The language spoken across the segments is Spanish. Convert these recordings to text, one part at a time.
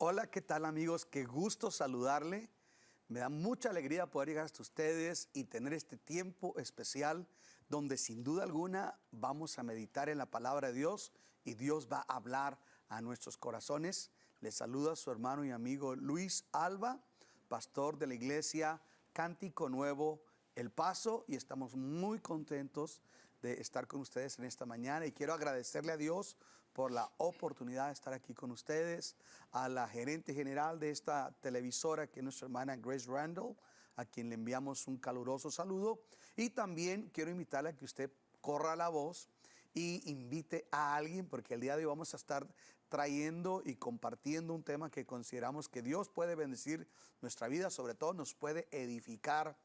Hola, ¿qué tal amigos? Qué gusto saludarle. Me da mucha alegría poder llegar hasta ustedes y tener este tiempo especial donde sin duda alguna vamos a meditar en la palabra de Dios y Dios va a hablar a nuestros corazones. Les saluda su hermano y amigo Luis Alba, pastor de la iglesia Cántico Nuevo El Paso, y estamos muy contentos de estar con ustedes en esta mañana y quiero agradecerle a Dios por la oportunidad de estar aquí con ustedes, a la gerente general de esta televisora, que es nuestra hermana Grace Randall, a quien le enviamos un caluroso saludo, y también quiero invitarle a que usted corra la voz y invite a alguien, porque el día de hoy vamos a estar trayendo y compartiendo un tema que consideramos que Dios puede bendecir nuestra vida, sobre todo nos puede edificar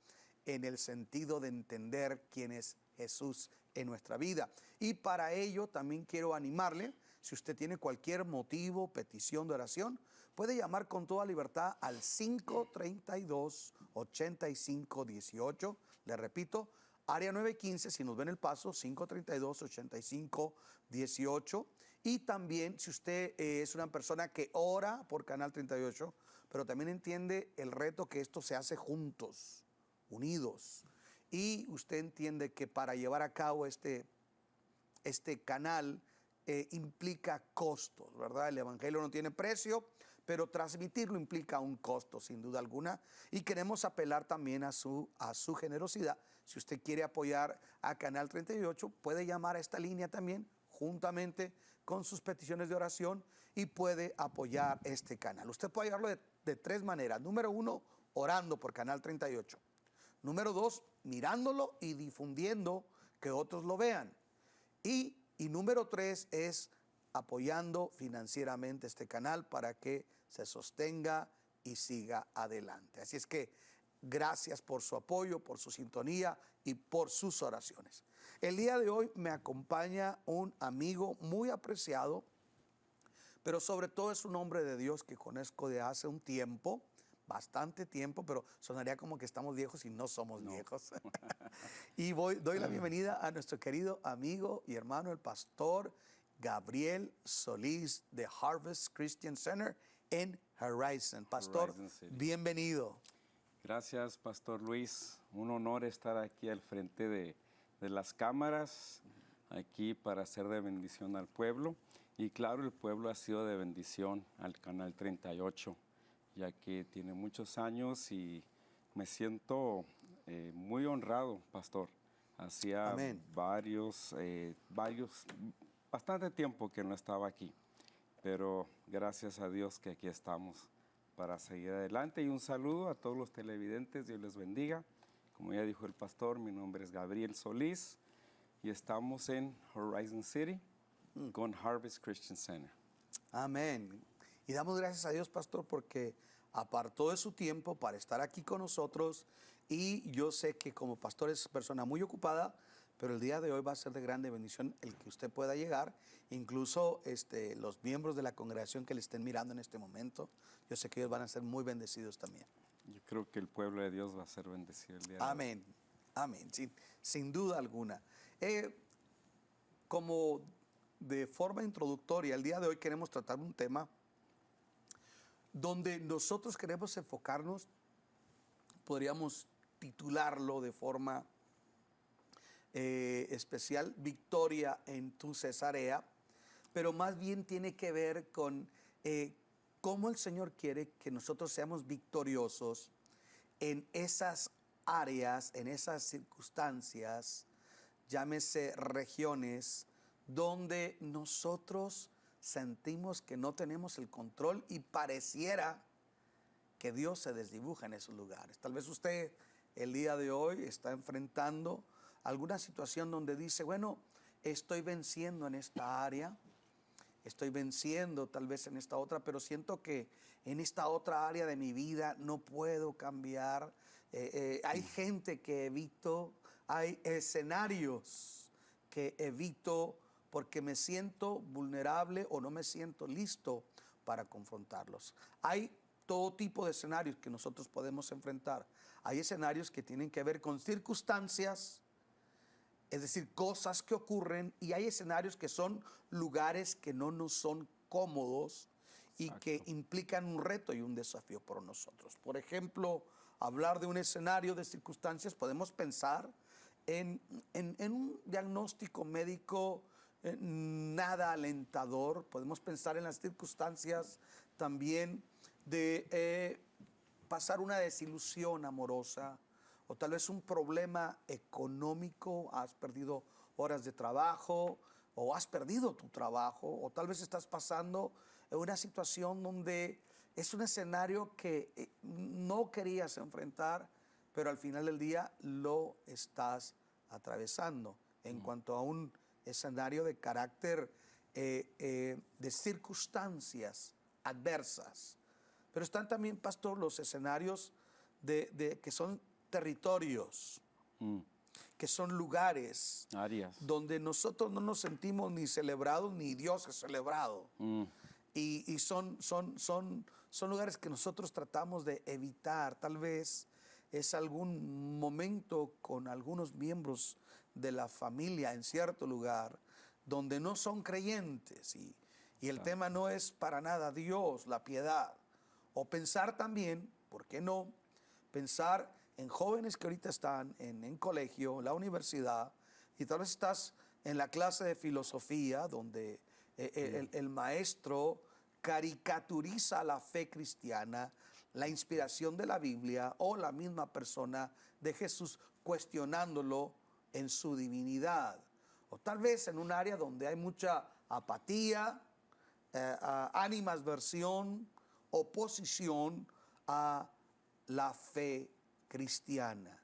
en el sentido de entender quién es Jesús en nuestra vida. Y para ello también quiero animarle, si usted tiene cualquier motivo, petición de oración, puede llamar con toda libertad al 532-8518. Le repito, área 915, si nos ven El Paso, 532-8518. Y también si usted es una persona que ora por Canal 38, pero también entiende el reto que esto se hace juntos, unidos. Y usted entiende que para llevar a cabo este canal implica costos, ¿verdad? El evangelio no tiene precio, pero transmitirlo implica un costo, sin duda alguna. Y queremos apelar también a su generosidad. Si usted quiere apoyar a Canal 38, puede llamar a esta línea también, juntamente con sus peticiones de oración, y puede apoyar este canal. Usted puede ayudarlo de tres maneras. Número uno, orando por Canal 38. Número dos, mirándolo y difundiendo que otros lo vean. Y número tres es apoyando financieramente este canal para que se sostenga y siga adelante. Así es que gracias por su apoyo, por su sintonía y por sus oraciones. El día de hoy me acompaña un amigo muy apreciado, pero sobre todo es un hombre de Dios que conozco de hace un tiempo, bastante tiempo, pero sonaría como que estamos viejos y no somos viejos. Y doy la bienvenida a nuestro querido amigo y hermano, el pastor Gabriel Solís de Harvest Christian Center en Horizon. Pastor, bienvenido. Gracias, Pastor Luis. Un honor estar aquí al frente de las cámaras, aquí para ser de bendición al pueblo. Y claro, el pueblo ha sido de bendición al Canal 38, ya que tiene muchos años y me siento muy honrado, Pastor. Hacía bastante tiempo que no estaba aquí, pero gracias a Dios que aquí estamos para seguir adelante. Y un saludo a todos los televidentes, Dios les bendiga. Como ya dijo el pastor, mi nombre es Gabriel Solís y estamos en Horizon City con Harvest Christian Center. Amén. Y damos gracias a Dios, pastor, porque apartó de su tiempo para estar aquí con nosotros, y yo sé que como pastor es persona muy ocupada, pero el día de hoy va a ser de grande bendición el que usted pueda llegar, incluso los miembros de la congregación que le estén mirando en este momento, yo sé que ellos van a ser muy bendecidos también. Yo creo que el pueblo de Dios va a ser bendecido el día de hoy. Amén, amén, sin duda alguna. Como de forma introductoria, el día de hoy queremos tratar un tema donde nosotros queremos enfocarnos, podríamos titularlo de forma especial, Victoria en tu Cesarea, pero más bien tiene que ver con cómo el Señor quiere que nosotros seamos victoriosos en esas áreas, en esas circunstancias, llámese regiones, donde nosotros sentimos que no tenemos el control y pareciera que Dios se desdibuja en esos lugares. Tal vez usted el día de hoy está enfrentando alguna situación donde dice, bueno, estoy venciendo en esta área, estoy venciendo tal vez en esta otra, pero siento que en esta otra área de mi vida no puedo cambiar. Hay gente que evito, hay escenarios que evito porque me siento vulnerable o no me siento listo para confrontarlos. Hay todo tipo de escenarios que nosotros podemos enfrentar. Hay escenarios que tienen que ver con circunstancias, es decir, cosas que ocurren, y hay escenarios que son lugares que no nos son cómodos, y que implican un reto y un desafío por nosotros. Por ejemplo, hablar de un escenario de circunstancias, podemos pensar en un diagnóstico médico nada alentador. Podemos pensar en las circunstancias también de pasar una desilusión amorosa o tal vez un problema económico, has perdido horas de trabajo o has perdido tu trabajo o tal vez estás pasando en una situación donde es un escenario que no querías enfrentar, pero al final del día lo estás atravesando en cuanto a un escenario de carácter de circunstancias adversas. Pero están también, pastor, los escenarios que son territorios, que son lugares, áreas, donde nosotros no nos sentimos ni celebrados ni Dios es celebrado. Y son lugares que nosotros tratamos de evitar. Tal vez es algún momento con algunos miembros de la familia en cierto lugar donde no son creyentes y el tema no es para nada Dios, la piedad. O pensar también, ¿por qué no? Pensar en jóvenes que ahorita están en colegio, en la universidad, y tal vez estás en la clase de filosofía donde el maestro caricaturiza la fe cristiana, la inspiración de la Biblia o la misma persona de Jesús cuestionándolo en su divinidad. O tal vez en un área donde hay mucha apatía, animadversión, oposición a la fe cristiana.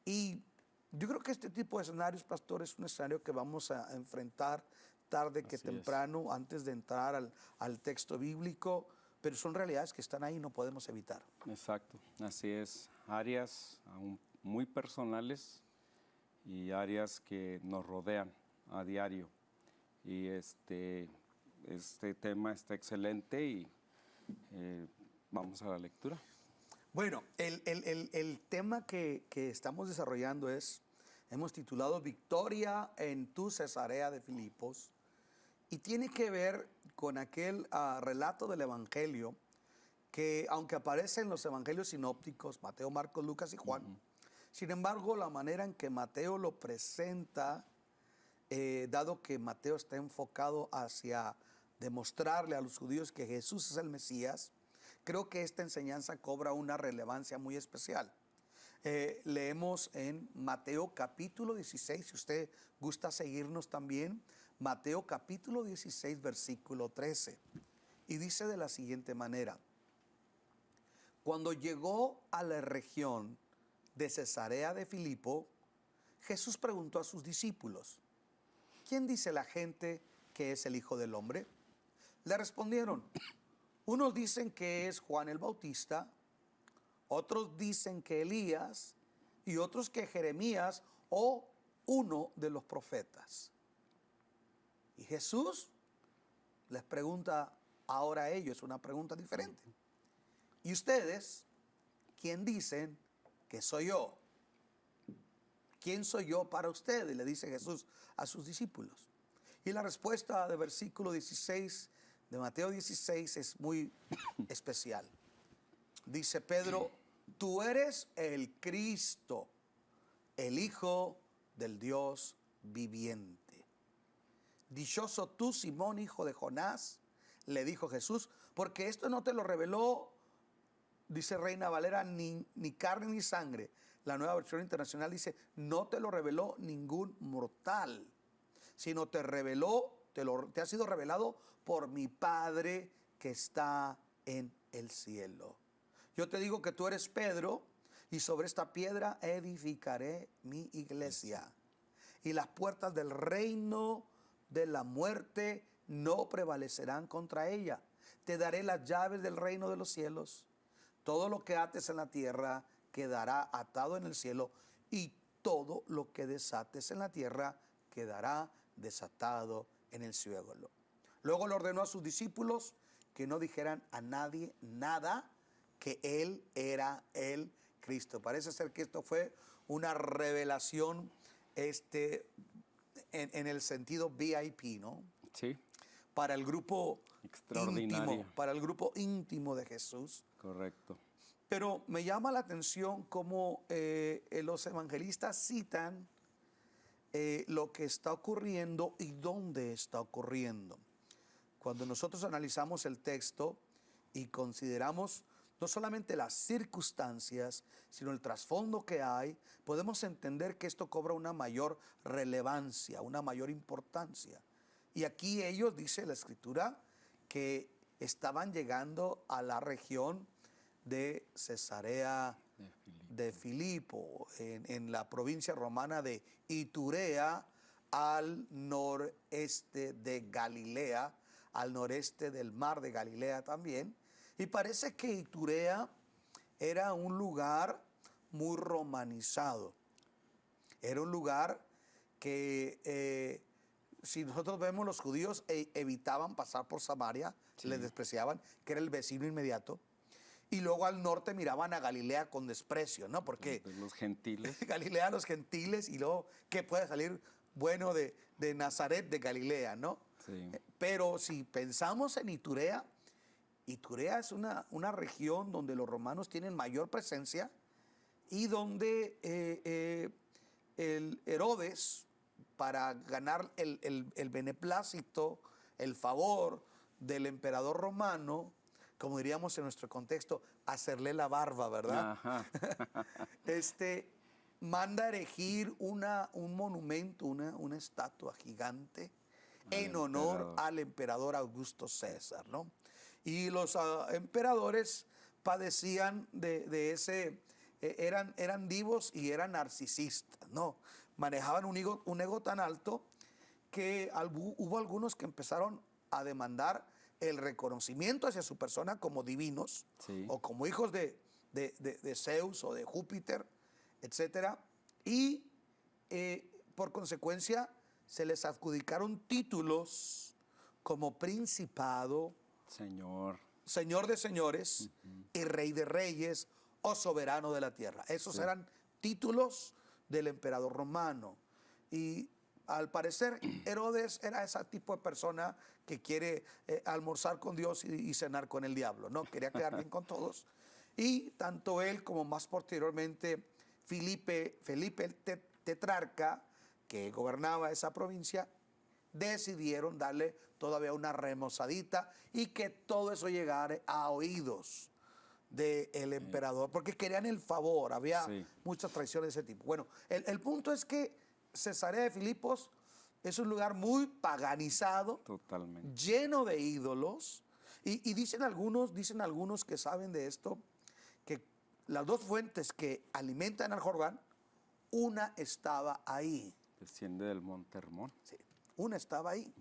Y yo creo que este tipo de escenarios, pastor, es un escenario que vamos a enfrentar tarde que temprano, antes de entrar al texto bíblico, pero son realidades que están ahí y no podemos evitar. Exacto, así es. Áreas aún muy personales y áreas que nos rodean a diario. Y este tema está excelente y vamos a la lectura. Bueno, el tema que estamos desarrollando hemos titulado Victoria en tu Cesarea de Filipos, y tiene que ver con aquel relato del Evangelio que, aunque aparece en los Evangelios sinópticos, Mateo, Marcos, Lucas y Juan, sin embargo, la manera en que Mateo lo presenta, dado que Mateo está enfocado hacia demostrarle a los judíos que Jesús es el Mesías, creo que esta enseñanza cobra una relevancia muy especial. Leemos en Mateo capítulo 16, si usted gusta seguirnos también, Mateo capítulo 16, versículo 13. Y dice de la siguiente manera: cuando llegó a la región de Cesarea de Filipo, Jesús preguntó a sus discípulos: ¿quién dice la gente que es el Hijo del Hombre? Le respondieron: unos dicen que es Juan el Bautista, otros dicen que Elías y otros que Jeremías o uno de los profetas. Y Jesús les pregunta ahora a ellos una pregunta diferente: ¿y ustedes quién dicen que soy yo? ¿Quién soy yo para ustedes?, le dice Jesús a sus discípulos. Y la respuesta del versículo 16 de Mateo 16 es muy especial. Dice Pedro: tú eres el Cristo, el Hijo del Dios viviente. Dichoso tú, Simón, hijo de Jonás, le dijo Jesús, porque esto no te lo reveló, dice Reina Valera, ni carne ni sangre. La Nueva Versión Internacional dice: no te lo reveló ningún mortal, sino te ha sido revelado por mi Padre que está en el cielo. Yo te digo que tú eres Pedro, y sobre esta piedra edificaré mi iglesia, y las puertas del reino de la muerte no prevalecerán contra ella. Te daré las llaves del reino de los cielos. Todo lo que ates en la tierra quedará atado en el cielo, y todo lo que desates en la tierra quedará desatado en el cielo. Luego le ordenó a sus discípulos que no dijeran a nadie nada, que él era el Cristo. Parece ser que esto fue una revelación en el sentido VIP, ¿no? Sí. Para el grupo extraordinaria. íntimo, para el grupo íntimo de Jesús. Correcto. Pero me llama la atención cómo los evangelistas citan lo que está ocurriendo y dónde está ocurriendo. Cuando nosotros analizamos el texto y consideramos no solamente las circunstancias, sino el trasfondo que hay, podemos entender que esto cobra una mayor relevancia, una mayor importancia. Y aquí ellos, dice la Escritura, que estaban llegando a la región de Cesarea de Filipo, en la provincia romana de Iturea, al noreste de Galilea, al noreste del mar de Galilea también. Y parece que Iturea era un lugar muy romanizado. Era un lugar que, si nosotros vemos, los judíos evitaban pasar por Samaria, Sí. les despreciaban, que era el vecino inmediato. Y luego al norte miraban a Galilea con desprecio, ¿no? Porque De los gentiles. Galilea, los gentiles, y luego, ¿qué puede salir bueno de Nazaret, de Galilea, no? Sí. Pero si pensamos en Iturea, Iturea es una región donde los romanos tienen mayor presencia y donde el Herodes, para ganar el beneplácito, el favor del emperador romano, como diríamos en nuestro contexto, hacerle la barba, ¿verdad? Ajá. Manda erigir un monumento, una estatua gigante en honor emperador. al emperador Augusto César, ¿no? Y los emperadores padecían de ese, eran divos y eran narcisistas, ¿no? Manejaban un ego tan alto que hubo algunos que empezaron a demandar el reconocimiento hacia su persona como divinos, Sí. o como hijos de Zeus o de Júpiter, etcétera, y por consecuencia se les adjudicaron títulos como principado, Señor. señor de señores y rey de reyes o soberano de la tierra. Esos Sí. eran títulos del emperador romano. Y al parecer Herodes era ese tipo de persona que quiere almorzar con Dios y cenar con el diablo, ¿no? Quería quedar bien con todos. Y tanto él como más posteriormente Felipe el tetrarca, que gobernaba esa provincia, decidieron darle todavía una remozadita y que todo eso llegara a oídos del emperador, porque querían el favor, había Sí. muchas traiciones de ese tipo. Bueno, el punto es que Cesarea de Filipos es un lugar muy paganizado, Totalmente. lleno de ídolos, y dicen algunos que saben de esto, que las dos fuentes que alimentan al Jordán, una estaba ahí. Desciende del monte Hermón. Sí, una estaba ahí.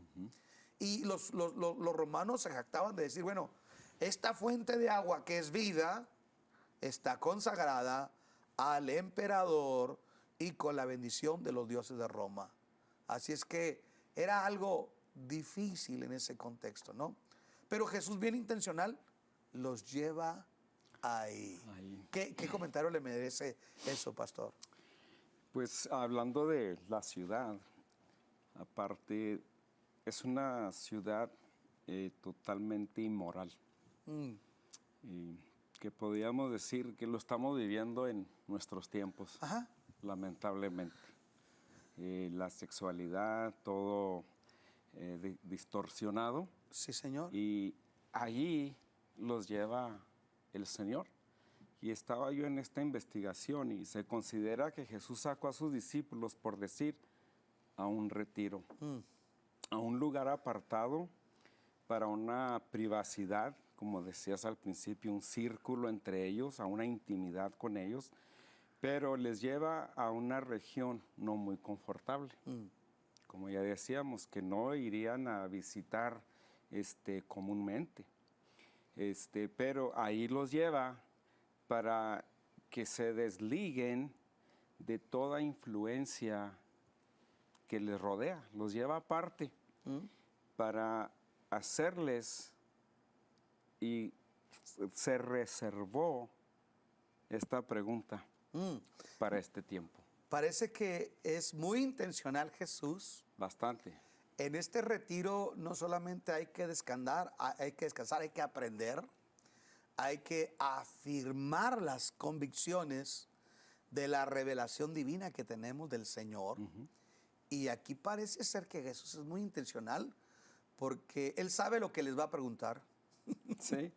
Y los romanos se jactaban de decir, bueno, esta fuente de agua que es vida está consagrada al emperador y con la bendición de los dioses de Roma. Así es que era algo difícil en ese contexto, ¿no? Pero Jesús, bien intencional, los lleva ahí. Ahí. ¿Qué comentario le merece eso, pastor? Pues hablando de la ciudad, aparte, es una ciudad totalmente inmoral. Y que podríamos decir que lo estamos viviendo en nuestros tiempos, Ajá. lamentablemente. La sexualidad, todo distorsionado. Sí, señor. Y allí los lleva el Señor. Y estaba yo en esta investigación y se considera que Jesús sacó a sus discípulos, por decir, a un retiro, a un lugar apartado para una privacidad, como decías al principio, un círculo entre ellos, a una intimidad con ellos, pero les lleva a una región no muy confortable. Como ya decíamos, que no irían a visitar comúnmente. Pero ahí los lleva para que se desliguen de toda influencia que les rodea, los lleva aparte para hacerles, y se reservó esta pregunta para este tiempo. Parece que es muy intencional Jesús Bastante. En este retiro no solamente hay que descansar, hay que aprender, hay que afirmar las convicciones de la revelación divina que tenemos del Señor. Y aquí parece ser que Jesús es muy intencional porque Él sabe lo que les va a preguntar. Sí,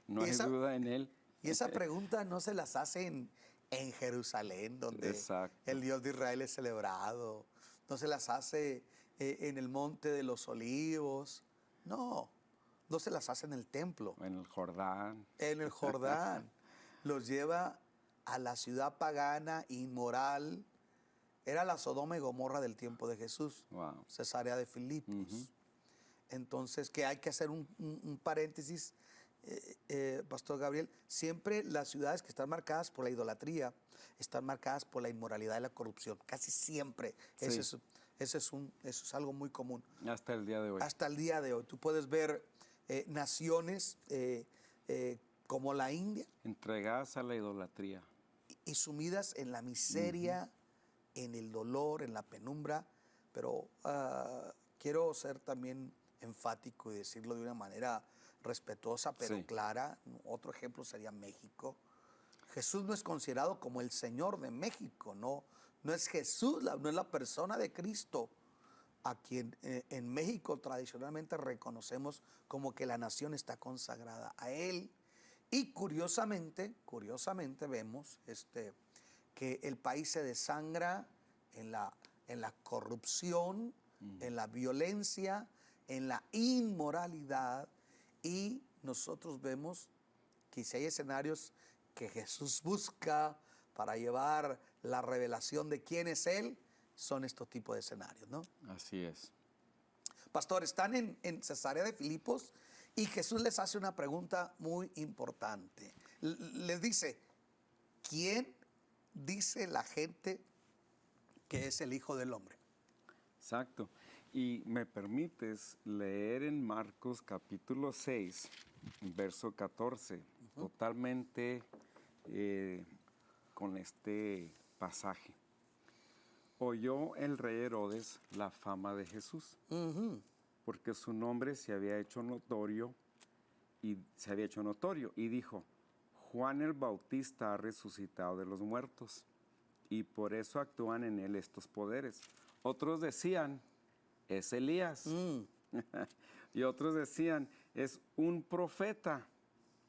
no hay duda en Él. Y esa pregunta no se las hace en Jerusalén, donde Exacto. el Dios de Israel es celebrado. No se las hace en el Monte de los Olivos. No, no se las hace en el templo. En el Jordán. En el Jordán. Los lleva a la ciudad pagana, inmoral. Era la Sodoma y Gomorra del tiempo de Jesús. Wow. Cesarea de Filipos. Entonces, que hay que hacer un paréntesis, Pastor Gabriel. Siempre las ciudades que están marcadas por la idolatría están marcadas por la inmoralidad y la corrupción. Casi siempre. Sí. Eso es algo muy común. Hasta el día de hoy. Hasta el día de hoy. Tú puedes ver naciones como la India. Entregadas a la idolatría. Y sumidas en la miseria, en el dolor, en la penumbra. Pero quiero ser también enfático y decirlo de una manera respetuosa, pero clara. Otro ejemplo sería México. Jesús no es considerado como el Señor de México, no es Jesús, no es la persona de Cristo, a quien en México tradicionalmente reconocemos como que la nación está consagrada a Él. Y curiosamente vemos que el país se desangra en la corrupción, en la violencia, en la inmoralidad, y nosotros vemos que si hay escenarios que Jesús busca para llevar la revelación de quién es Él, son estos tipos de escenarios, ¿no? Así es. Pastor, están en Cesarea de Filipos y Jesús les hace una pregunta muy importante. Les dice, ¿quién dice la gente que es el Hijo del Hombre? Exacto. Y me permites leer en Marcos capítulo 6, verso 14, totalmente con este pasaje. Oyó el rey Herodes la fama de Jesús, porque su nombre se había hecho notorio y dijo, Juan el Bautista ha resucitado de los muertos y por eso actúan en él estos poderes. Otros decían, es Elías. Y otros decían, es un profeta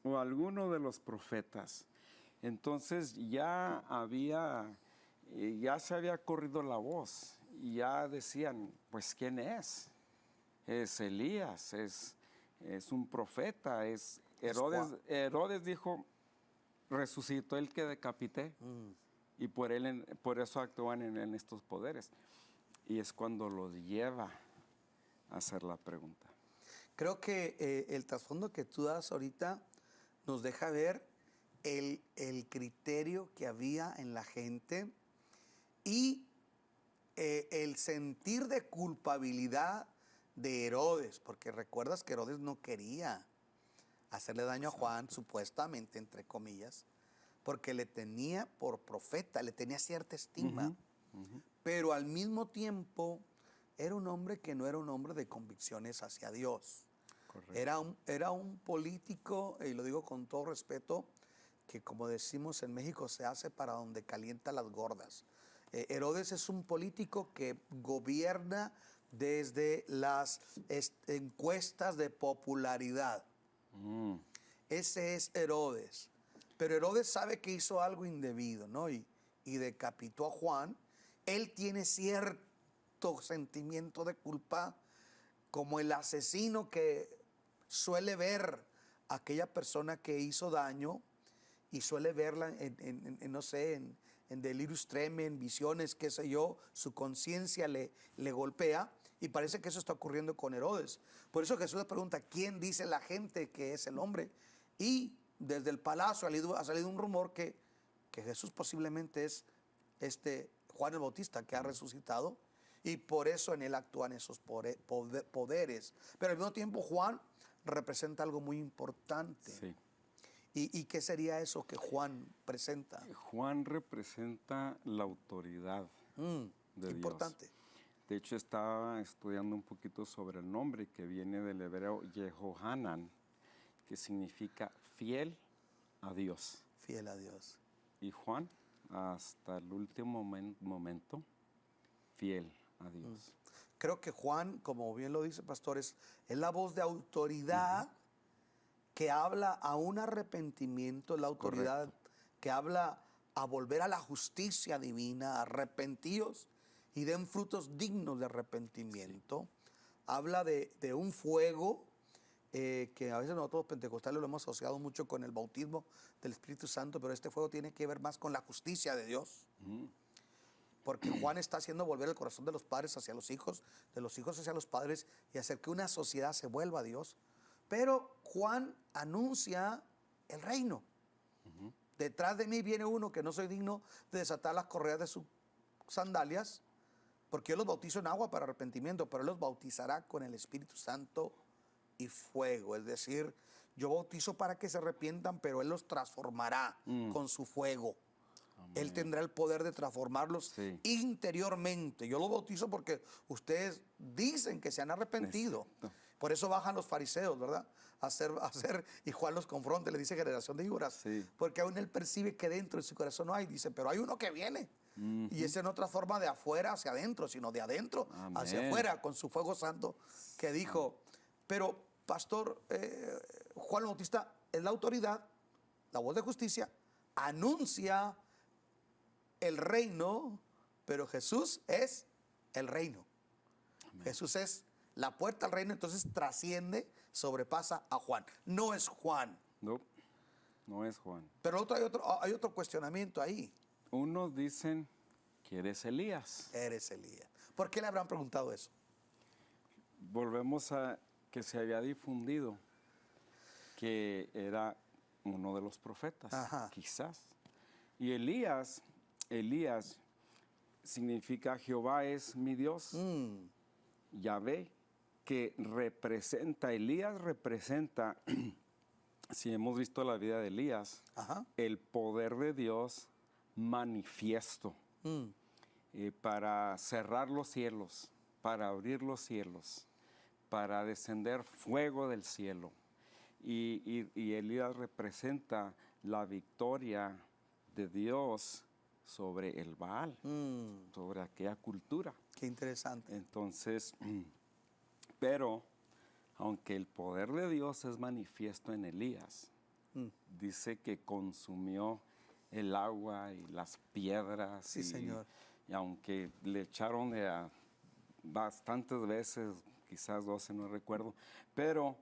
o alguno de los profetas. Entonces ya se había corrido la voz y ya decían, pues ¿quién es? Es Elías, es un profeta, es Herodes. Herodes dijo, resucitó el que decapité y por eso actúan en estos poderes. Y es cuando los lleva a hacer la pregunta. Creo que el trasfondo que tú das ahorita nos deja ver el criterio que había en la gente y el sentir de culpabilidad de Herodes, porque recuerdas que Herodes no quería hacerle daño a Juan, supuestamente, entre comillas, porque le tenía por profeta, le tenía cierta estima. Pero al mismo tiempo era un hombre que no era un hombre de convicciones hacia Dios. Era un político, y lo digo con todo respeto, que como decimos en México se hace para donde calienta las gordas. Herodes es un político que gobierna desde las encuestas de popularidad. Ese es Herodes. Pero Herodes sabe que hizo algo indebido, ¿no? Y decapitó a Juan. Él tiene cierto sentimiento de culpa, como el asesino que suele ver a aquella persona que hizo daño y suele verla en delirium tremens, en visiones, qué sé yo, su conciencia le golpea, y parece que eso está ocurriendo con Herodes. Por eso Jesús le pregunta, ¿quién dice la gente que es el hombre? Y desde el palacio ha salido un rumor que Jesús posiblemente es Juan el Bautista, que ha resucitado, y por eso en él actúan esos poderes. Pero al mismo tiempo Juan representa algo muy importante. Sí. ¿Y qué sería eso que Juan presenta? Juan representa la autoridad de importante. Dios. De hecho, estaba estudiando un poquito sobre el nombre que viene del hebreo Yehohanan, que significa fiel a Dios. Fiel a Dios. Y Juan, hasta el último momento, fiel a Dios. Creo que Juan, como bien lo dice pastor, es la voz de autoridad que habla a un arrepentimiento, es la autoridad que habla a volver a la justicia divina, arrepentíos y den frutos dignos de arrepentimiento. Habla de un fuego que a veces nosotros pentecostales lo hemos asociado mucho con el bautismo del Espíritu Santo, pero este fuego tiene que ver más con la justicia de Dios. Porque Juan está haciendo volver el corazón de los padres hacia los hijos, de los hijos hacia los padres, y hacer que una sociedad se vuelva a Dios. Pero Juan anuncia el reino. Detrás de mí viene uno que no soy digno de desatar las correas de sus sandalias, porque yo los bautizo en agua para arrepentimiento, pero él los bautizará con el Espíritu Santo y fuego. Es decir, yo bautizo para que se arrepientan, pero él los transformará con su fuego. Él tendrá el poder de transformarlos interiormente. Yo los bautizo porque ustedes dicen que se han arrepentido. Por eso bajan los fariseos, ¿verdad? A hacer, y Juan los confronta, le dice generación de víboras. Porque aún él percibe que dentro de su corazón no hay. Dice, pero hay uno que viene. Y ese no transforma de afuera hacia adentro, sino de adentro hacia afuera, con su fuego santo que dijo. Pero, pastor, Juan el Bautista es la autoridad, la voz de justicia, anuncia el reino, pero Jesús es el reino. Jesús es la puerta al reino, entonces trasciende, sobrepasa a Juan. No es Juan. No, no es Juan. Pero hay otro cuestionamiento ahí. Unos dicen que eres Elías. Eres Elías. ¿Por qué le habrán preguntado eso? Volvemos a que se había difundido que era uno de los profetas, quizás. Y Elías significa Jehová es mi Dios. Yahvé, que representa, Elías representa, si hemos visto la vida de Elías, el poder de Dios manifiesto para cerrar los cielos, para abrir los cielos, para descender fuego del cielo. Y Elías representa la victoria de Dios sobre el Baal, sobre aquella cultura. Qué interesante. Entonces, pero aunque el poder de Dios es manifiesto en Elías, dice que consumió el agua y las piedras. Sí, Señor. Y aunque le echaron bastantes veces, quizás 12, no recuerdo, pero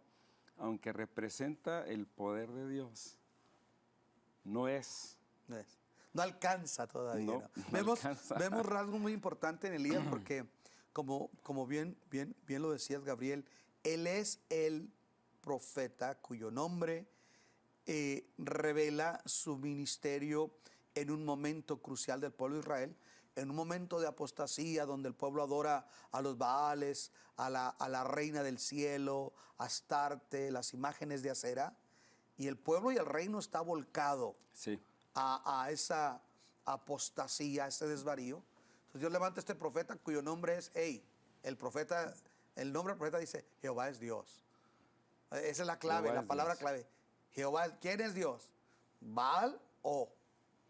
aunque representa el poder de Dios, no es. No alcanza todavía. No alcanza. Vemos rasgos muy importantes en Elías porque, como bien lo decías, Gabriel, él es el profeta cuyo nombre revela su ministerio en un momento crucial del pueblo de Israel, en un momento de apostasía donde el pueblo adora a los Baales, a la reina del cielo, a Astarte, las imágenes de Acera, y el pueblo y el reino está volcado a esa apostasía, a ese desvarío. Entonces Dios levanta a este profeta cuyo nombre es el nombre del profeta dice, Jehová es Dios. Esa es la clave, la palabra clave. Jehová, ¿quién es Dios? ¿Baal o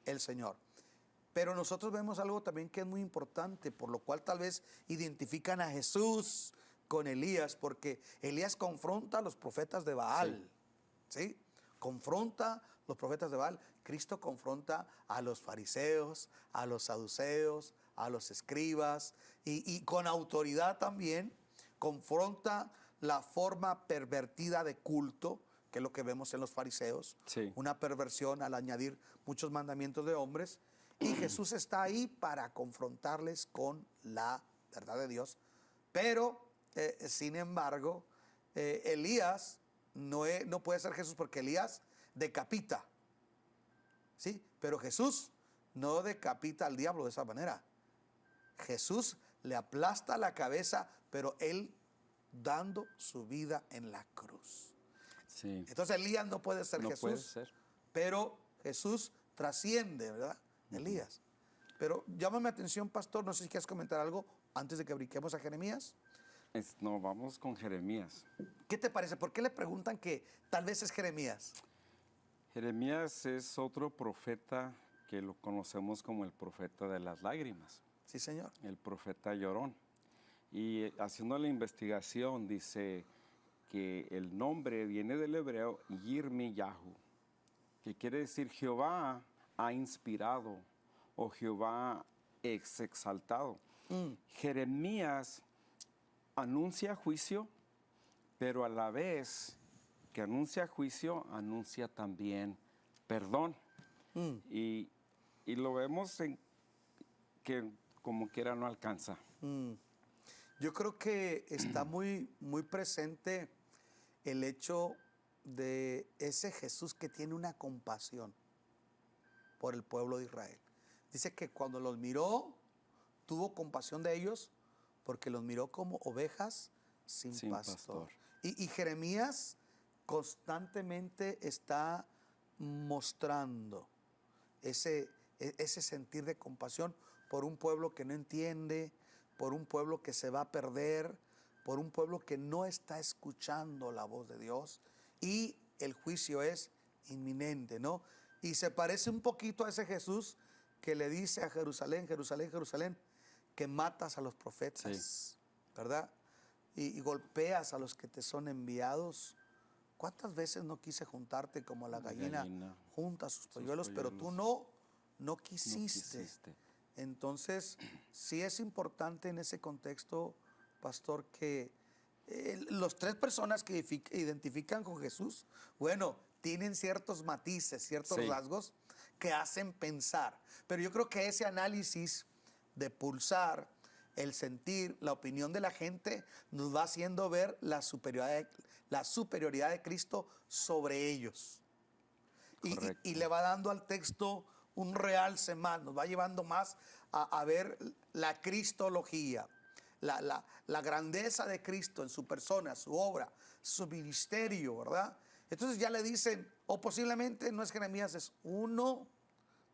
el Señor? Pero nosotros vemos algo también que es muy importante, por lo cual tal vez identifican a Jesús con Elías, porque Elías confronta a los profetas de Baal. ¿Sí? Confronta a los profetas de Baal. Cristo confronta a los fariseos, a los saduceos, a los escribas, y con autoridad también confronta la forma pervertida de culto, que es lo que vemos en los fariseos, una perversión al añadir muchos mandamientos de hombres, y Jesús está ahí para confrontarles con la verdad de Dios. Pero, sin embargo, Elías no puede ser Jesús porque Elías decapita, ¿sí? Pero Jesús no decapita al diablo de esa manera. Jesús le aplasta la cabeza, pero él dando su vida en la cruz. Entonces Elías no puede ser Jesús, pero Jesús trasciende, ¿verdad? Elías. Pero llámame atención, pastor, no sé si quieres comentar algo antes de que brinquemos a Jeremías. No, vamos con Jeremías. ¿Qué te parece? ¿Por qué le preguntan que tal vez es Jeremías? Jeremías es otro profeta que lo conocemos como el profeta de las lágrimas, Sí, señor. el profeta llorón. Y haciendo la investigación dice que el nombre viene del hebreo Yirmiyahu, que quiere decir Jehová ha inspirado o Jehová es exaltado. Jeremías anuncia juicio, pero a la vez que anuncia juicio, anuncia también perdón. Y lo vemos en que como quiera no alcanza. Yo creo que está muy, muy presente el hecho de ese Jesús que tiene una compasión por el pueblo de Israel. Dice que cuando los miró, tuvo compasión de ellos porque los miró como ovejas sin pastor. Y Jeremías constantemente está mostrando ese sentir de compasión por un pueblo que no entiende, por un pueblo que se va a perder, por un pueblo que no está escuchando la voz de Dios, y el juicio es inminente, ¿no? Y se parece un poquito a ese Jesús que le dice a Jerusalén, Jerusalén, Jerusalén, que matas a los profetas, ¿verdad? Y golpeas a los que te son enviados. ¿Cuántas veces no quise juntarte como la gallina junta sus polluelos, pero tú no quisiste? Entonces, sí es importante en ese contexto, pastor, que los tres personas que identifican con Jesús, bueno, tienen ciertos matices, ciertos rasgos que hacen pensar. Pero yo creo que ese análisis de pulsar, el sentir, la opinión de la gente, nos va haciendo ver la superioridad de Cristo sobre ellos. Y le va dando al texto un realce más, nos va llevando más a ver la cristología, la grandeza de Cristo en su persona, su obra, su ministerio, ¿verdad? Entonces ya le dicen, o posiblemente no es Jeremías, es uno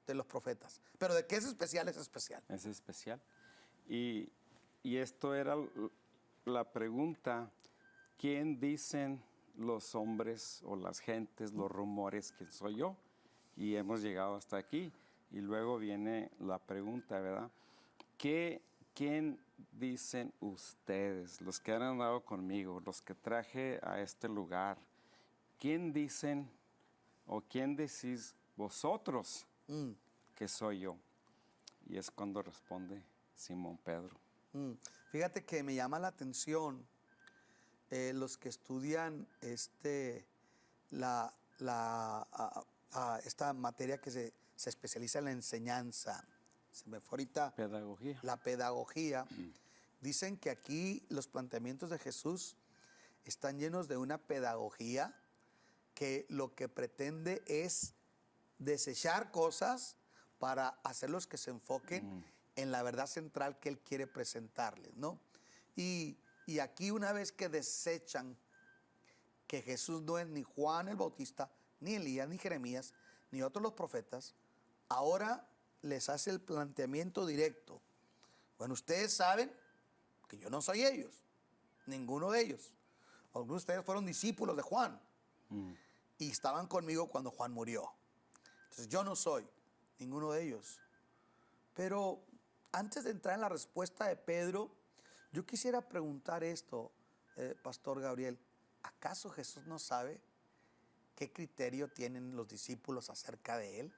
de los profetas. Pero de qué es especial, es especial. Es especial. Y esto era la pregunta, ¿quién dicen los hombres o las gentes, los rumores que soy yo? Y hemos llegado hasta aquí. Y luego viene la pregunta, ¿verdad? ¿Quién dicen ustedes, los que han andado conmigo, los que traje a este lugar? ¿Quién dicen o quién decís vosotros que soy yo? Y es cuando responde Simón Pedro. Fíjate que me llama la atención los que estudian esta materia que se especializa en la enseñanza. Se me fue ahorita. Pedagogía. La pedagogía. Dicen que aquí los planteamientos de Jesús están llenos de una pedagogía que lo que pretende es desechar cosas para hacerlos que se enfoquen en la verdad central que Él quiere presentarles, ¿no? Y aquí una vez que desechan que Jesús no es ni Juan el Bautista, ni Elías, ni Jeremías, ni otros los profetas, ahora les hace el planteamiento directo. Bueno, ustedes saben que yo no soy ellos, ninguno de ellos. Algunos de ustedes fueron discípulos de Juan y estaban conmigo cuando Juan murió. Entonces yo no soy ninguno de ellos. Pero antes de entrar en la respuesta de Pedro, yo quisiera preguntar esto, Pastor Gabriel. ¿Acaso Jesús no sabe qué criterio tienen los discípulos acerca de Él?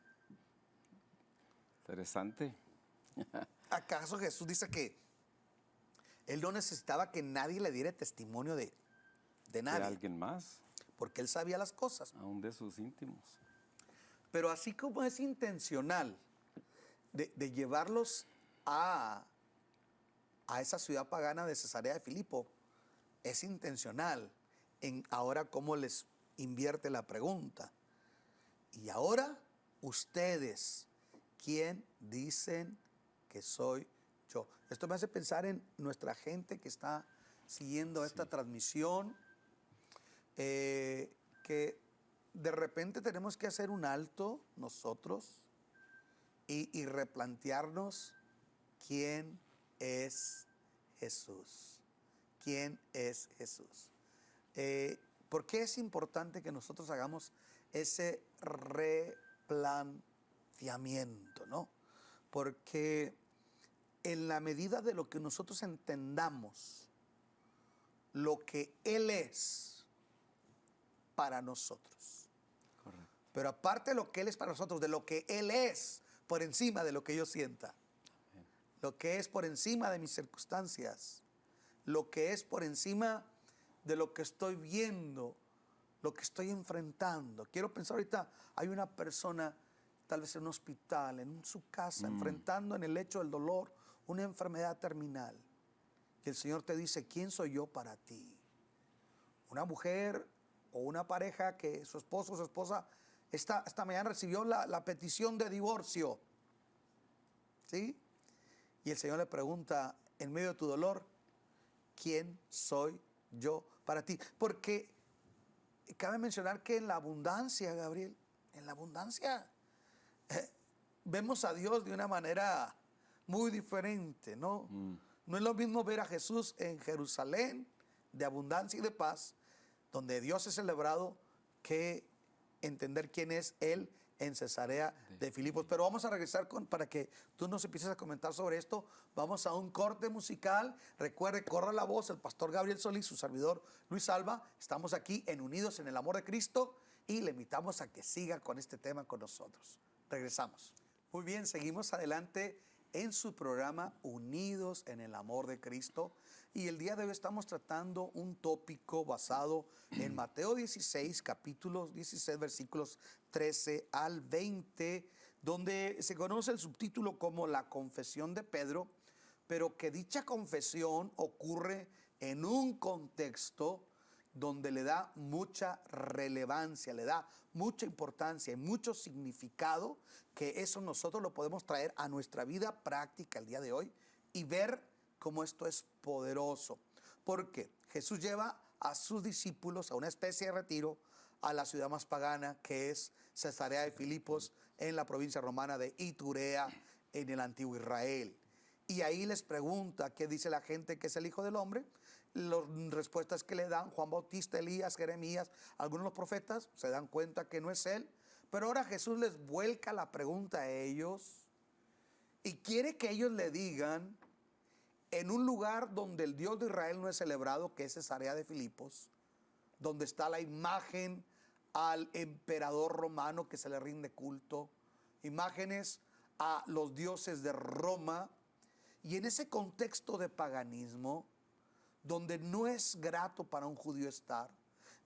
Interesante. ¿Acaso Jesús dice que Él no necesitaba que nadie le diera testimonio de nadie? ¿De alguien más? Porque Él sabía las cosas. Aún de sus íntimos. Pero así como es intencional de llevarlos a esa ciudad pagana de Cesarea de Filipo, es intencional en ahora cómo les invierte la pregunta. Y ahora, ustedes, ¿quién dicen que soy yo? Esto me hace pensar en nuestra gente que está siguiendo esta transmisión, que de repente tenemos que hacer un alto nosotros y replantearnos quién es Jesús. ¿Quién es Jesús? ¿Por qué es importante que nosotros hagamos ese replanteamiento, ¿no? Porque en la medida de lo que nosotros entendamos lo que Él es para nosotros, Correcto. pero aparte de lo que Él es para nosotros, de lo que Él es por encima de lo que yo sienta, lo que es por encima de mis circunstancias, lo que es por encima de lo que estoy viendo, lo que estoy enfrentando. Quiero pensar ahorita, hay una persona tal vez en un hospital, en su casa, enfrentando en el lecho del dolor una enfermedad terminal. Y el Señor te dice, ¿quién soy yo para ti? Una mujer o una pareja que su esposo o su esposa esta mañana recibió la petición de divorcio. ¿Sí? Y el Señor le pregunta, en medio de tu dolor, ¿quién soy yo para ti? Porque cabe mencionar que en la abundancia, Gabriel, en la abundancia, vemos a Dios de una manera muy diferente, ¿no? No es lo mismo ver a Jesús en Jerusalén, de abundancia y de paz, donde Dios es celebrado, que entender quién es Él en Cesarea de Filipos. Pero vamos a regresar para que tú nos empieces a comentar sobre esto. Vamos a un corte musical. Recuerde, corra la voz, el pastor Gabriel Solís, su servidor Luis Alba. Estamos aquí en Unidos en el Amor de Cristo y le invitamos a que siga con este tema con nosotros. Regresamos. Muy bien, seguimos adelante en su programa Unidos en el Amor de Cristo. Y el día de hoy estamos tratando un tópico basado en Mateo 16, capítulos 16, versículos 13 al 20, donde se conoce el subtítulo como la confesión de Pedro, pero que dicha confesión ocurre en un contexto donde le da mucha relevancia, le da mucha importancia y mucho significado, que eso nosotros lo podemos traer a nuestra vida práctica el día de hoy y ver cómo esto es poderoso. Porque Jesús lleva a sus discípulos a una especie de retiro a la ciudad más pagana, que es Cesarea de Filipos, en la provincia romana de Iturea, en el antiguo Israel. Y ahí les pregunta qué dice la gente que es el Hijo del Hombre. Las respuestas que le dan Juan Bautista, Elías, Jeremías, algunos de los profetas se dan cuenta que no es él. Pero ahora Jesús les vuelca la pregunta a ellos y quiere que ellos le digan, en un lugar donde el Dios de Israel no es celebrado, que es Cesarea de Filipos, donde está la imagen al emperador romano que se le rinde culto, imágenes a los dioses de Roma, y en ese contexto de paganismo, donde no es grato para un judío estar,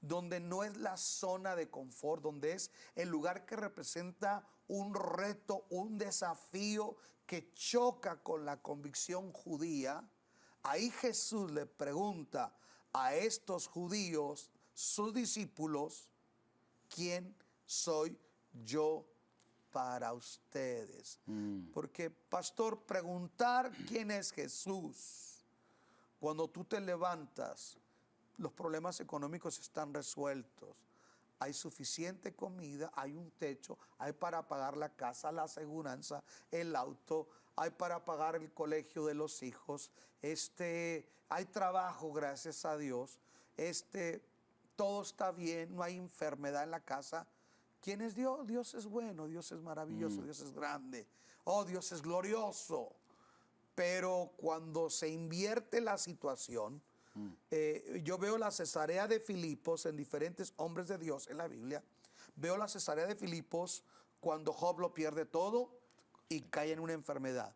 donde no es la zona de confort, donde es el lugar que representa un reto, un desafío que choca con la convicción judía, ahí Jesús le pregunta a estos judíos, sus discípulos, ¿quién soy yo para ustedes? Porque, pastor, preguntar quién es Jesús, cuando tú te levantas, los problemas económicos están resueltos, hay suficiente comida, hay un techo, hay para pagar la casa, la aseguranza, el auto, hay para pagar el colegio de los hijos, hay trabajo, gracias a Dios, todo está bien, no hay enfermedad en la casa. ¿Quién es Dios? Dios es bueno, Dios es maravilloso, Dios es grande, oh, Dios es glorioso. Pero cuando se invierte la situación, yo veo la Cesarea de Filipos en diferentes hombres de Dios en la Biblia. Veo la Cesarea de Filipos cuando Job lo pierde todo y cae en una enfermedad.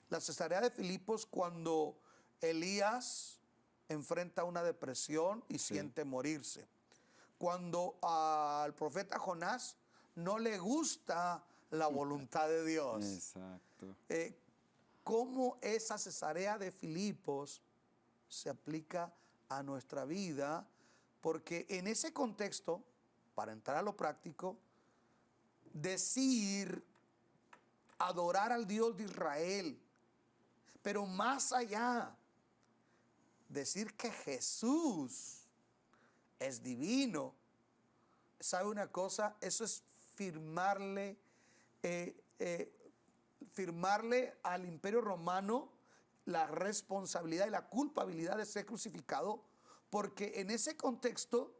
La Cesarea de Filipos cuando Elías enfrenta una depresión y siente morirse. Cuando al profeta Jonás no le gusta la voluntad de Dios. Exacto. ¿Cómo esa Cesarea de Filipos se aplica a nuestra vida? Porque en ese contexto, para entrar a lo práctico, decir, adorar al Dios de Israel, pero más allá, decir que Jesús es divino, ¿sabe una cosa? Eso es firmarle firmarle al Imperio Romano la responsabilidad y la culpabilidad de ser crucificado, porque en ese contexto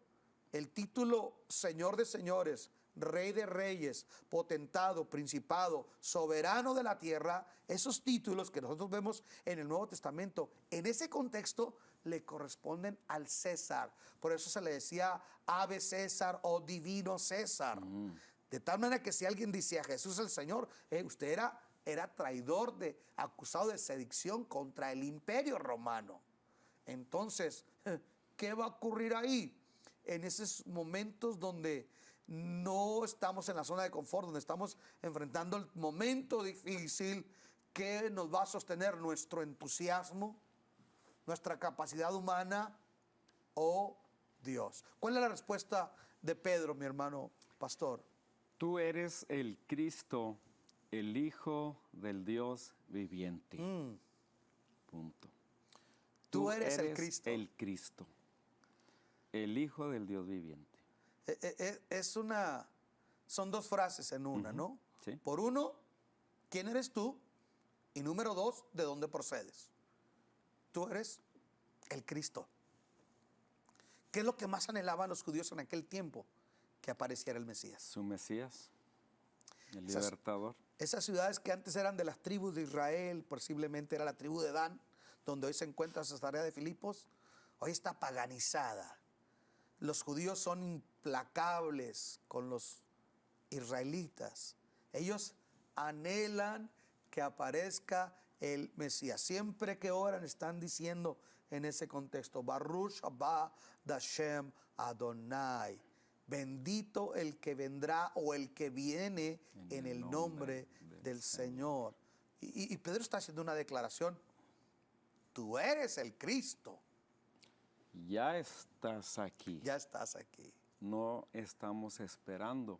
el título Señor de señores, Rey de reyes, potentado, principado, soberano de la tierra, esos títulos que nosotros vemos en el Nuevo Testamento, en ese contexto le corresponden al César. Por eso se le decía Ave César o Divino César. De tal manera que si alguien dice a Jesús el Señor, usted era traidor, acusado de sedición contra el Imperio Romano. Entonces, ¿qué va a ocurrir ahí? En esos momentos donde no estamos en la zona de confort, donde estamos enfrentando el momento difícil, ¿qué nos va a sostener? ¿Nuestro entusiasmo? ¿Nuestra capacidad humana? ¿O Dios? ¿Cuál es la respuesta de Pedro, mi hermano pastor? Tú eres el Cristo, el Hijo del Dios viviente. Punto. Tú eres el Cristo. El Cristo, el Hijo del Dios viviente. Son dos frases en una, ¿no? Sí. Por uno, ¿quién eres tú? Y número dos, ¿de dónde procedes? Tú eres el Cristo. ¿Qué es lo que más anhelaban los judíos en aquel tiempo? Que apareciera el Mesías. Su Mesías, el libertador. Esas ciudades que antes eran de las tribus de Israel, posiblemente era la tribu de Dan, donde hoy se encuentra Cesarea de Filipos, hoy está paganizada. Los judíos son implacables con los israelitas. Ellos anhelan que aparezca el Mesías. Siempre que oran están diciendo en ese contexto, Baruch haba Hashem Adonai. Bendito el que vendrá o el que viene en el nombre del Señor. Y Pedro está haciendo una declaración. Tú eres el Cristo. Ya estás aquí. Ya estás aquí. No estamos esperando,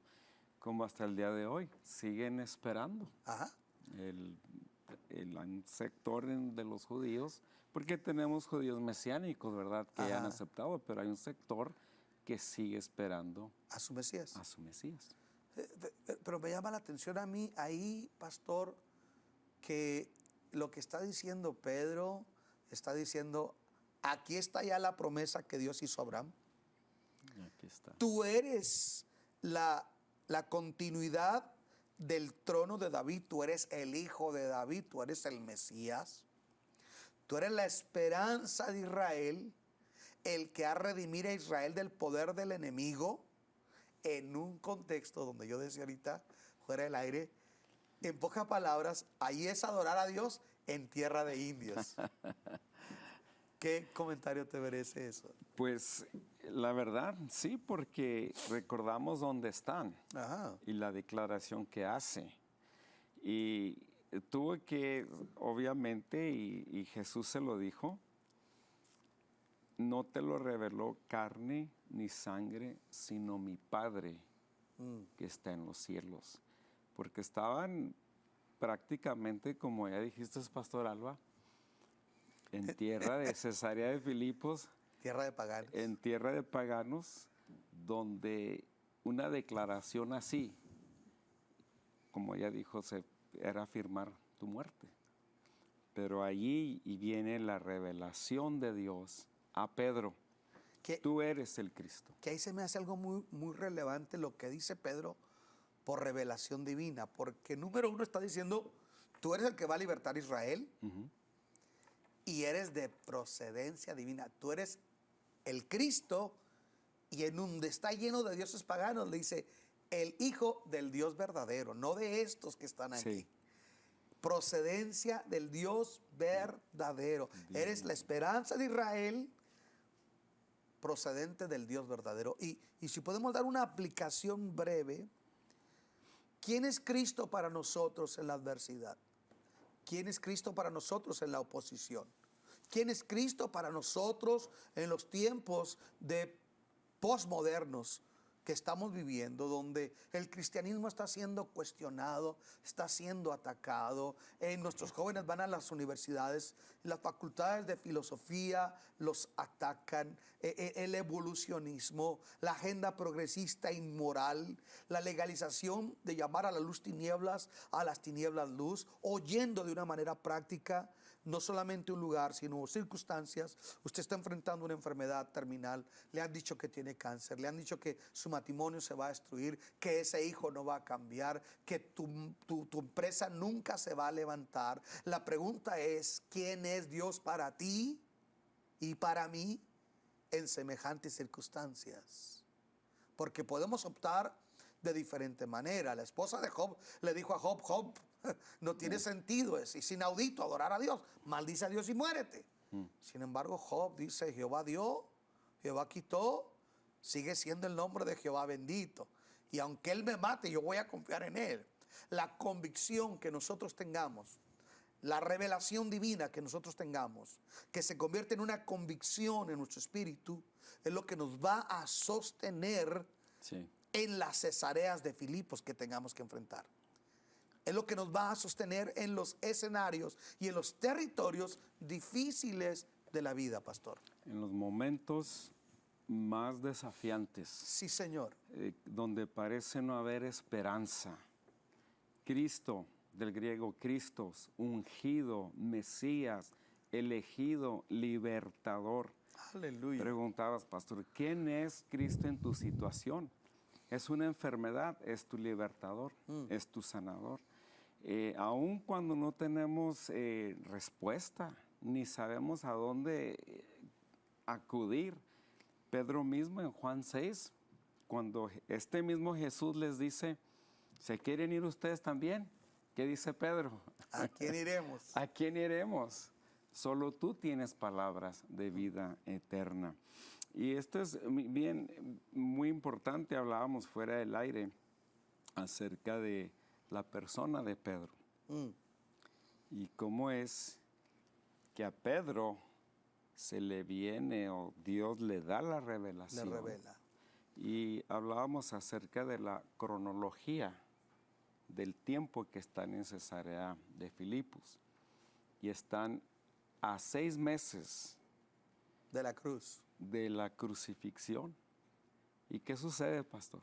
como hasta el día de hoy. Siguen esperando. Ajá. El sector de los judíos, porque tenemos judíos mesiánicos, ¿verdad? Que han aceptado, pero hay un sector que sigue esperando a su Mesías. A su Mesías. Pero me llama la atención a mí ahí, pastor, que lo que está diciendo Pedro, está diciendo, aquí está ya la promesa que Dios hizo a Abraham. Aquí está. Tú eres la continuidad del trono de David, tú eres el hijo de David, tú eres el Mesías. Tú eres la esperanza de Israel, el que ha redimir a Israel del poder del enemigo, en un contexto donde yo decía ahorita, fuera del aire, en pocas palabras, ahí es adorar a Dios en tierra de indios. ¿Qué comentario te merece eso? Pues la verdad, sí, porque recordamos dónde están. Ajá. Y la declaración que hace. Y tuvo que, obviamente, y Jesús se lo dijo, no te lo reveló carne ni sangre, sino mi Padre que está en los cielos. Porque estaban prácticamente, como ya dijiste, Pastor Alba, en tierra de Cesarea de Filipos. Tierra de paganos. En tierra de paganos, donde una declaración así, como ya dijo, era afirmar tu muerte. Pero allí viene la revelación de Dios a Pedro. Tú eres el Cristo. Que ahí se me hace algo muy, muy relevante lo que dice Pedro por revelación divina. Porque número uno está diciendo, tú eres el que va a libertar a Israel. Y eres de procedencia divina. Tú eres el Cristo, y en donde está lleno de dioses paganos, le dice, el Hijo del Dios verdadero, no de estos que están aquí. Sí. Procedencia del Dios verdadero. Eres la esperanza de Israel, procedente del Dios verdadero. Y si podemos dar una aplicación breve, ¿quién es Cristo para nosotros en la adversidad? ¿Quién es Cristo para nosotros en la oposición? ¿Quién es Cristo para nosotros en los tiempos de posmodernos que estamos viviendo, donde el cristianismo está siendo cuestionado, está siendo atacado. Nuestros jóvenes van a las universidades, las facultades de filosofía los atacan, el evolucionismo, la agenda progresista inmoral, la legalización de llamar a la luz tinieblas, a las tinieblas luz, oyendo de una manera práctica no solamente un lugar, sino circunstancias. Usted está enfrentando una enfermedad terminal, le han dicho que tiene cáncer, le han dicho que su matrimonio se va a destruir, que ese hijo no va a cambiar, que tu empresa nunca se va a levantar. La pregunta es, ¿quién es Dios para ti y para mí en semejantes circunstancias? Porque podemos optar de diferente manera. La esposa de Job le dijo a Job: Job, no tiene sentido, es inaudito adorar a Dios, maldice a Dios y muérete. Sin embargo, Job dice: Jehová dio, Jehová quitó, sigue siendo el nombre de Jehová bendito. Y aunque Él me mate, yo voy a confiar en Él. La convicción que nosotros tengamos, la revelación divina que nosotros tengamos, que se convierte en una convicción en nuestro espíritu, es lo que nos va a sostener en las cesareas de Filipos que tengamos que enfrentar. Es lo que nos va a sostener en los escenarios y en los territorios difíciles de la vida, pastor. En los momentos más desafiantes. Sí, Señor. Donde parece no haber esperanza. Cristo, del griego Christos, ungido, Mesías, elegido, libertador. Aleluya. Preguntabas, pastor, ¿quién es Cristo en tu situación? Es una enfermedad, es tu libertador, es tu sanador. Aun cuando no tenemos respuesta, ni sabemos a dónde acudir. Pedro mismo en Juan 6, cuando este mismo Jesús les dice: ¿se quieren ir ustedes también? ¿Qué dice Pedro? ¿A quién iremos? ¿A quién iremos? Solo tú tienes palabras de vida eterna. Y esto es muy importante. Hablábamos fuera del aire acerca de la persona de Pedro. Y cómo es que a Pedro se le viene, o Dios le da la revelación. Le revela. Y hablábamos acerca de la cronología del tiempo que están en Cesarea de Filipos. Y están a 6 meses de la cruz. De la crucifixión. ¿Y qué sucede, pastor?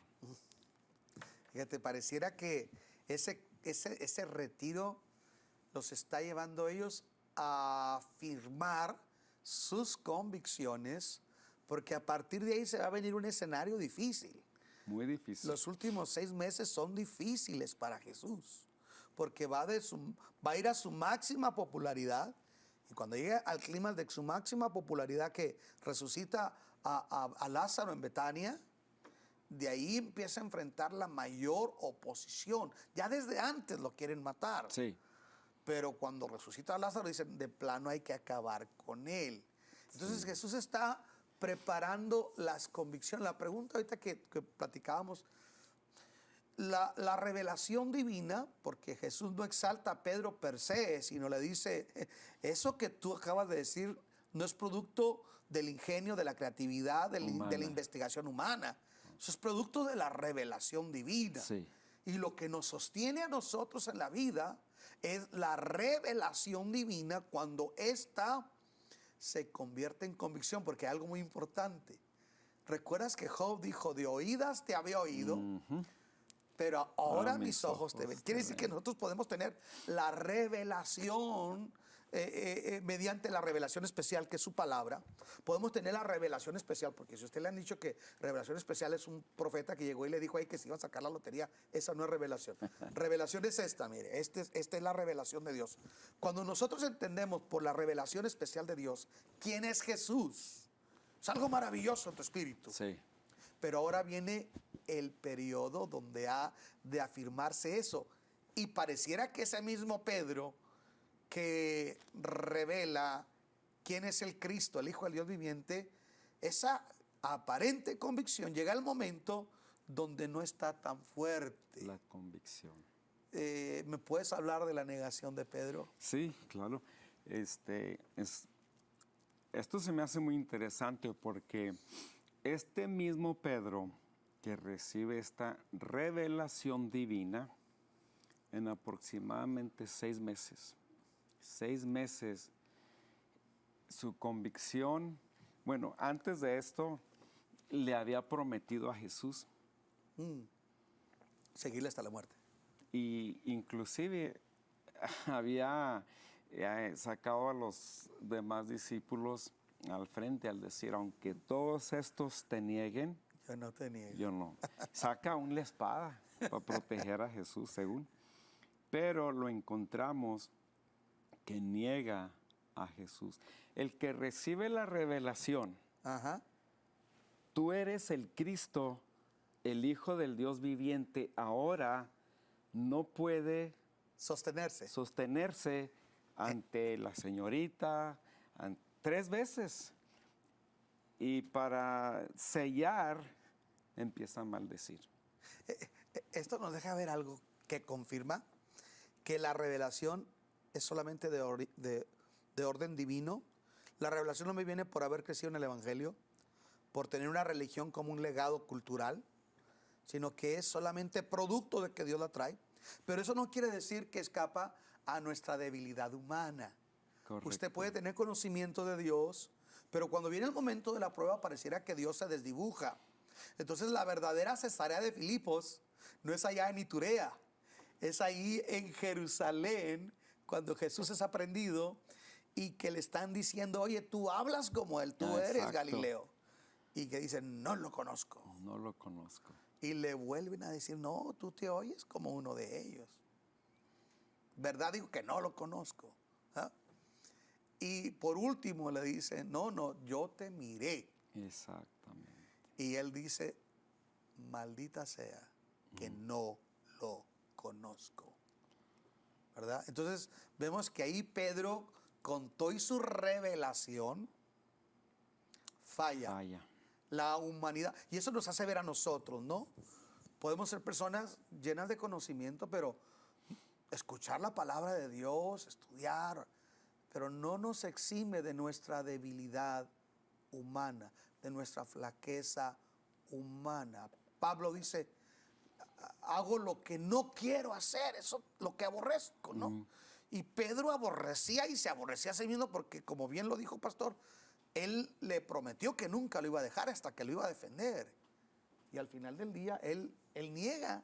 Fíjate, pareciera que ese retiro los está llevando ellos a afirmar sus convicciones, porque a partir de ahí se va a venir un escenario difícil. Muy difícil. Los últimos 6 meses son difíciles para Jesús, porque va a ir a su máxima popularidad. Y cuando llegue al clímax de su máxima popularidad, que resucita a Lázaro en Betania, de ahí empieza a enfrentar la mayor oposición. Ya desde antes lo quieren matar. Sí. Pero cuando resucita a Lázaro, dicen: de plano hay que acabar con él. Entonces Jesús está preparando las convicciones. La pregunta ahorita que platicábamos, la revelación divina, porque Jesús no exalta a Pedro per se, sino le dice: eso que tú acabas de decir no es producto del ingenio, de la creatividad, de la investigación humana. Eso es producto de la revelación divina. Sí. Y lo que nos sostiene a nosotros en la vida es la revelación divina, cuando ésta se convierte en convicción, porque hay algo muy importante. ¿Recuerdas que Job dijo: de oídas te había oído, pero ahora mis ojos te ven? Quiere decir que nosotros podemos tener la revelación mediante la revelación especial, que es su palabra. Podemos tener la revelación especial, porque si a usted le han dicho que revelación especial es un profeta que llegó y le dijo ahí que se iba a sacar la lotería, esa no es revelación. Revelación es esta, mire, esta es la revelación de Dios. Cuando nosotros entendemos por la revelación especial de Dios quién es Jesús, es algo maravilloso en tu espíritu. Sí. Pero ahora viene el periodo donde ha de afirmarse eso. Y pareciera que ese mismo Pedro que revela quién es el Cristo, el Hijo del Dios viviente, esa aparente convicción llega al momento donde no está tan fuerte. La convicción. ¿Me puedes hablar de la negación de Pedro? Sí, claro. Esto se me hace muy interesante, porque este mismo Pedro que recibe esta revelación divina en aproximadamente 6 meses. 6 meses, su convicción, bueno, antes de esto, le había prometido a Jesús. Seguirle hasta la muerte. Y inclusive había sacado a los demás discípulos al frente al decir, aunque todos estos te nieguen, Yo no te niego. yo no. Saca aún la espada para proteger a Jesús, según. Pero lo encontramos que niega a Jesús. El que recibe la revelación, Ajá. tú eres el Cristo, el Hijo del Dios viviente, ahora no puede sostenerse ante la señorita 3 veces. Y para sellar, empieza a maldecir. Esto nos deja ver algo que confirma que la revelación es solamente de orden divino. La revelación no me viene por haber crecido en el Evangelio, por tener una religión como un legado cultural, sino que es solamente producto de que Dios la trae. Pero eso no quiere decir que escapa a nuestra debilidad humana. Correcto. Usted puede tener conocimiento de Dios, pero cuando viene el momento de la prueba pareciera que Dios se desdibuja. Entonces la verdadera Cesarea de Filipos no es allá en Iturea, es ahí en Jerusalén, cuando Jesús es aprendido y que le están diciendo, oye, tú hablas como él, tú eres Exacto. Galileo. Y que dicen, no lo conozco. No lo conozco. Y le vuelven a decir, no, tú te oyes como uno de ellos. ¿Verdad? Digo que no lo conozco. ¿Ah? Y por último le dicen, no, yo te miré. Exactamente. Y él dice, maldita sea que no lo conozco. ¿Verdad? Entonces vemos que ahí Pedro, con toda y su revelación, falla. La humanidad. Y eso nos hace ver a nosotros, ¿no? Podemos ser personas llenas de conocimiento, pero escuchar la palabra de Dios, estudiar, pero no nos exime de nuestra debilidad humana, de nuestra flaqueza humana. Pablo dice, hago lo que no quiero hacer, eso lo que aborrezco, ¿no? Y Pedro aborrecía y se aborrecía a sí mismo porque, como bien lo dijo Pastor, él le prometió que nunca lo iba a dejar hasta que lo iba a defender. Y al final del día, él niega,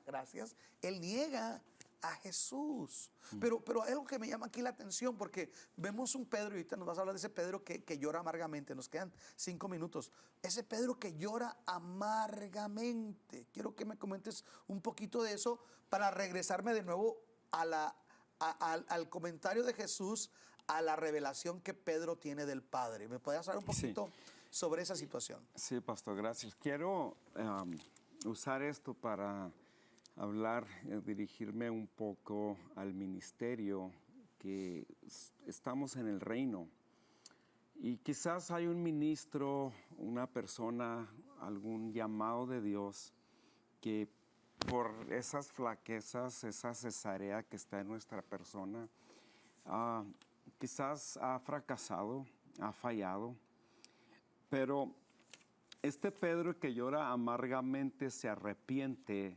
él niega a Jesús. Pero hay algo que me llama aquí la atención, porque vemos un Pedro, y ahorita nos vas a hablar de ese Pedro que llora amargamente. Nos quedan 5 minutos. Ese Pedro que llora amargamente. Quiero que me comentes un poquito de eso para regresarme de nuevo al comentario de Jesús, a la revelación que Pedro tiene del Padre. ¿Me podrías hablar un poquito sobre esa situación? Sí, pastor, gracias. Quiero usar esto para hablar, dirigirme un poco al ministerio, que estamos en el reino. Y quizás hay un ministro, una persona, algún llamado de Dios, que por esas flaquezas, esa cesarea que está en nuestra persona, quizás ha fracasado, ha fallado, pero este Pedro que llora amargamente se arrepiente,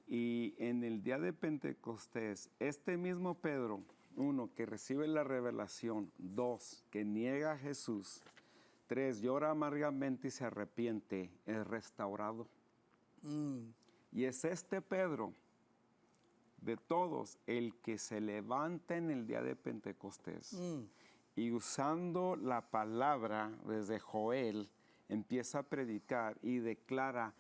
y en el día de Pentecostés, este mismo Pedro, 1, que recibe la revelación, 2, que niega a Jesús, 3, llora amargamente y se arrepiente, es restaurado. Y es este Pedro, de todos, el que se levanta en el día de Pentecostés y usando la palabra desde Joel, empieza a predicar y declara,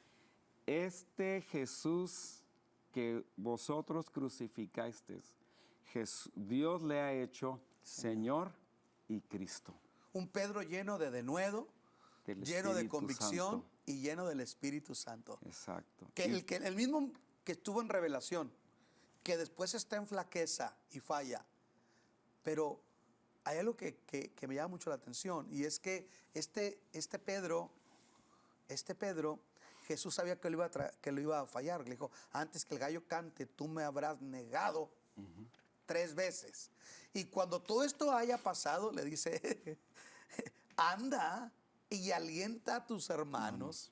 este Jesús que vosotros crucificasteis, Dios le ha hecho Señor y Cristo. Un Pedro lleno de denuedo, lleno de convicción y lleno del Espíritu Santo. Exacto. El mismo que estuvo en revelación, que después está en flaqueza y falla. Pero hay algo que me llama mucho la atención, y es que este Pedro, Jesús sabía que lo iba a fallar. Le dijo, antes que el gallo cante, tú me habrás negado 3 veces. Y cuando todo esto haya pasado, le dice, anda y alienta a tus hermanos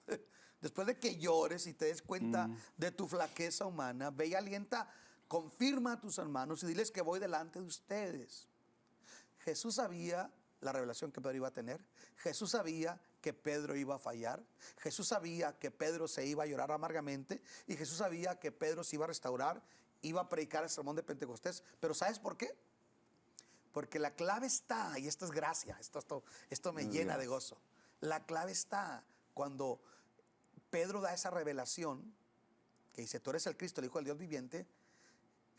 Después de que llores y te des cuenta de tu flaqueza humana, ve y alienta, confirma a tus hermanos y diles que voy delante de ustedes. Jesús sabía la revelación que Pedro iba a tener. Jesús sabía que Pedro iba a fallar. Jesús sabía que Pedro se iba a llorar amargamente. Y Jesús sabía que Pedro se iba a restaurar, iba a predicar el sermón de Pentecostés. Pero ¿sabes por qué? Porque la clave está, y esto es gracia, esto me llena de gozo. La clave está cuando Pedro da esa revelación, que dice, tú eres el Cristo, el Hijo del Dios viviente.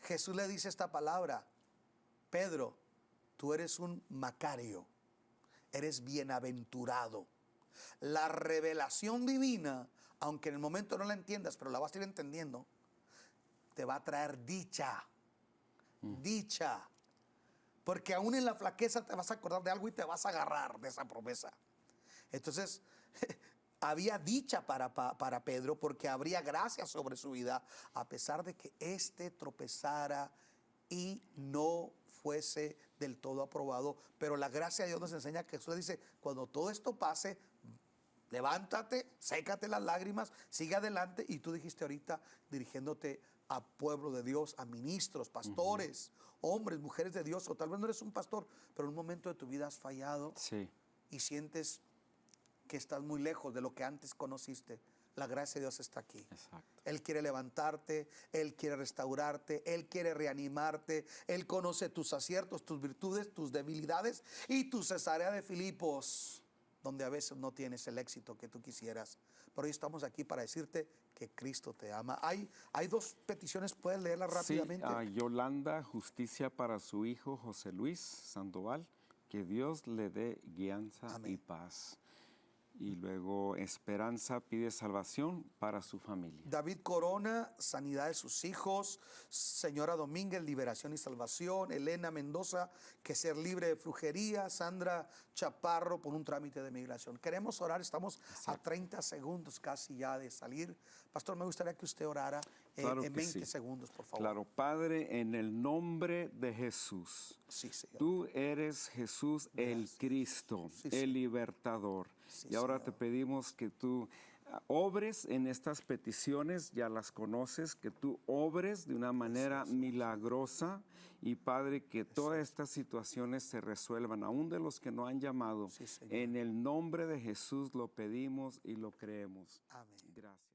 Jesús le dice esta palabra: Pedro, tú eres un Macario, eres bienaventurado. La revelación divina, aunque en el momento no la entiendas, pero la vas a ir entendiendo, te va a traer dicha. Dicha. Porque aún en la flaqueza te vas a acordar de algo y te vas a agarrar de esa promesa. Entonces, había dicha para Pedro, porque habría gracia sobre su vida, a pesar de que éste tropezara y no fuese del todo aprobado. Pero la gracia de Dios nos enseña que Jesús le dice, cuando todo esto pase, levántate, sécate las lágrimas, sigue adelante. Y tú dijiste ahorita, dirigiéndote a pueblo de Dios, a ministros, pastores, hombres, mujeres de Dios, o tal vez no eres un pastor, pero en un momento de tu vida has fallado y sientes que estás muy lejos de lo que antes conociste. La gracia de Dios está aquí. Exacto. Él quiere levantarte, Él quiere restaurarte, Él quiere reanimarte. Él conoce tus aciertos, tus virtudes, tus debilidades y tu Cesarea de Filipos, donde a veces no tienes el éxito que tú quisieras. Pero hoy estamos aquí para decirte que Cristo te ama. Hay dos peticiones, ¿puedes leerlas rápidamente? Sí, Yolanda, justicia para su hijo José Luis Sandoval, que Dios le dé guianza y paz. Y luego Esperanza pide salvación para su familia. David Corona, sanidad de sus hijos. Señora Domínguez, liberación y salvación. Elena Mendoza, que ser libre de brujería. Sandra Chaparro, por un trámite de migración. Queremos orar, estamos a 30 segundos casi ya de salir. Pastor, me gustaría que usted orara Claro en que 20 sí. segundos, por favor. Claro, Padre, en el nombre de Jesús. Sí, Señor. Tú eres Jesús, el Cristo, Sí, el libertador. Sí, y ahora Señor. te pedimos que tú obres en estas peticiones, ya las conoces, que tú obres de una manera milagrosa. Y Padre, que todas estas situaciones se resuelvan, aún de los que no han llamado. Sí, Señor. En el nombre de Jesús lo pedimos y lo creemos. Amén. Gracias.